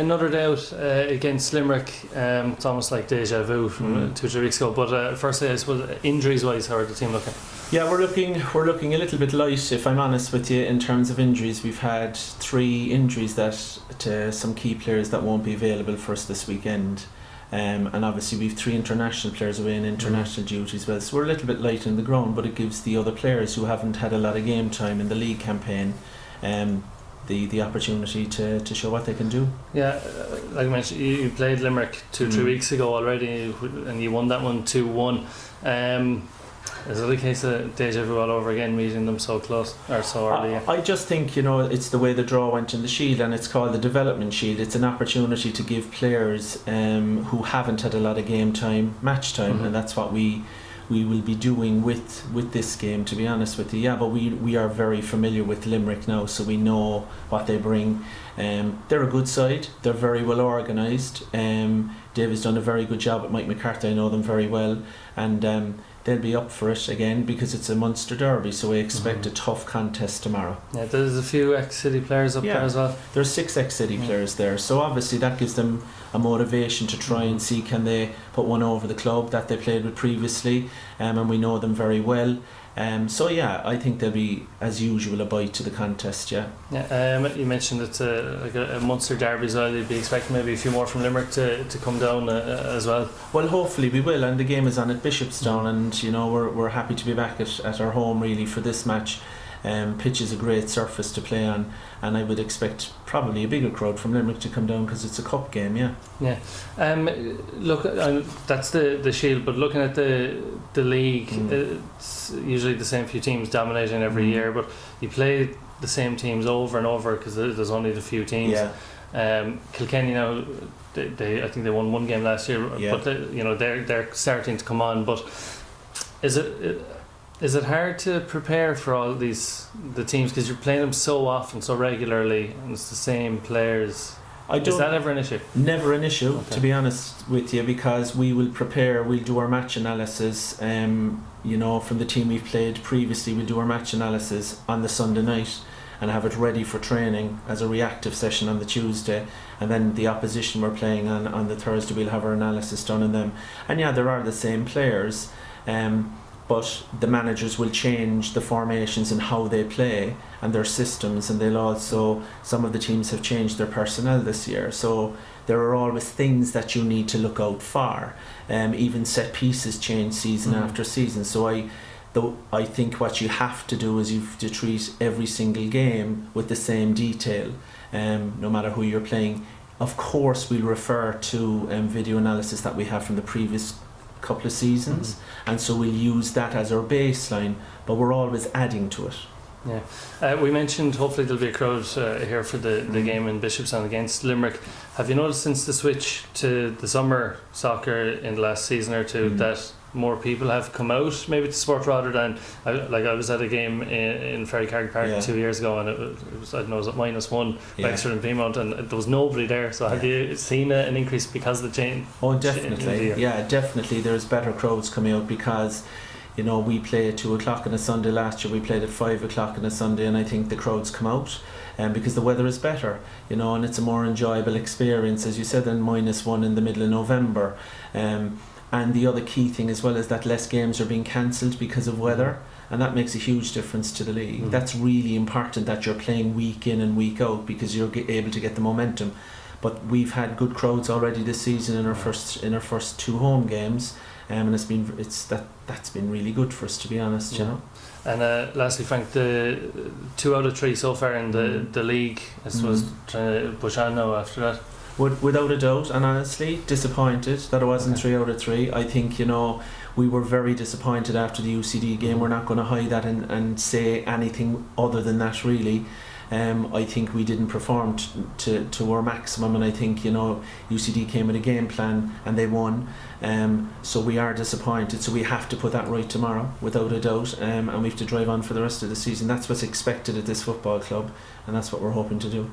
another day out against Limerick. It's almost like deja vu from 2-3 weeks ago. But firstly, I suppose injuries-wise, how are the team looking? Yeah, we're looking a little bit light, if I'm honest with you, in terms of injuries. We've had 3 injuries to some key players that won't be available for us this weekend. And obviously we've 3 international players away in international duties as well, so we're a little bit light in the ground, but it gives the other players who haven't had a lot of game time in the league campaign the opportunity to show what they can do. Yeah, like I mentioned, you played Limerick 2-3 weeks ago already, and you won that one 2-1. Is it a case of deja vu all over again, meeting them so close or so early? I just think, it's the way the draw went in the Shield, and it's called the Development Shield. It's an opportunity to give players who haven't had a lot of game time, match time, and that's what we will be doing with this game, to be honest with you. Yeah, but we are very familiar with Limerick now, so we know what they bring. They're a good side. They're very well organised. Dave has done a very good job at Mike McCarthy. I know them very well, and they'll be up for it again because it's a Munster derby, so we expect a tough contest tomorrow. Yeah, there's a few ex-City players up there as well. There's 6 ex-City players there, so obviously that gives them a motivation to try and see can they put one over the club that they played with previously, and we know them very well. So yeah, I think there'll be, as usual, a bite to the contest. Yeah. You mentioned it's like a Munster derby as well. You'd be expecting maybe a few more from Limerick to come down as well. Well, hopefully we will, and the game is on at Bishopstown, and we're happy to be back at our home really for this match. Pitch is a great surface to play on, and I would expect probably a bigger crowd from Limerick to come down because it's a cup game. Yeah. Look, that's the Shield, but looking at the league, it's usually the same few teams dominating every year, but you play the same teams over and over because there's only the few teams. Kilkenny now, I think they won 1 game last year, but they're starting to come on. But is it hard to prepare for all the teams because you're playing them so often, so regularly, and it's the same players? Is that ever an issue? Never an issue, to be honest with you, because we will prepare, we'll do our match analysis. From the team we've played previously, we'll do our match analysis on the Sunday night and have it ready for training as a reactive session on the Tuesday, and then the opposition we're playing on the Thursday, we'll have our analysis done on them. And yeah, there are the same players, but the managers will change the formations and how they play and their systems, and they'll also, some of the teams have changed their personnel this year, so there are always things that you need to look out for. Even set pieces change season after season, so I think what you have to do is you have to treat every single game with the same detail, no matter who you're playing. Of course we'll refer to video analysis that we have from the previous couple of seasons, and so we'll use that as our baseline, but we're always adding to it. We mentioned hopefully there'll be a crowd here for the game in Bishopstown against Limerick. Have you noticed since the switch to the summer soccer in the last season or two that more people have come out maybe to sport rather than I was at a game in Ferrycarrig Park 2 years ago, and it was, I don't know, was it -1 Wexford and Piedmont, and there was nobody there. So have you seen an increase because of the change? Oh, definitely. Definitely there's better crowds coming out because we play at 2 o'clock on a Sunday. Last year we played at 5 o'clock on a Sunday, and I think the crowds come out because the weather is better, and it's a more enjoyable experience, as you said, than -1 in the middle of November. And the other key thing as well is that less games are being cancelled because of weather, and that makes a huge difference to the league. That's really important, that you're playing week in and week out, because you're able to get the momentum. But we've had good crowds already this season in our first 2 home games, and that's been really good for us, to be honest. And lastly, Frank, the 2 out of 3 so far in the league, I suppose, trying to push on now after that. Without a doubt, and honestly disappointed that it wasn't 3 out of 3. I think we were very disappointed after the UCD game. We're not going to hide that and say anything other than that, really. I think we didn't perform to our maximum, and I think UCD came with a game plan and they won. So we are disappointed. So we have to put that right tomorrow, without a doubt, and we have to drive on for the rest of the season. That's what's expected at this football club, and that's what we're hoping to do.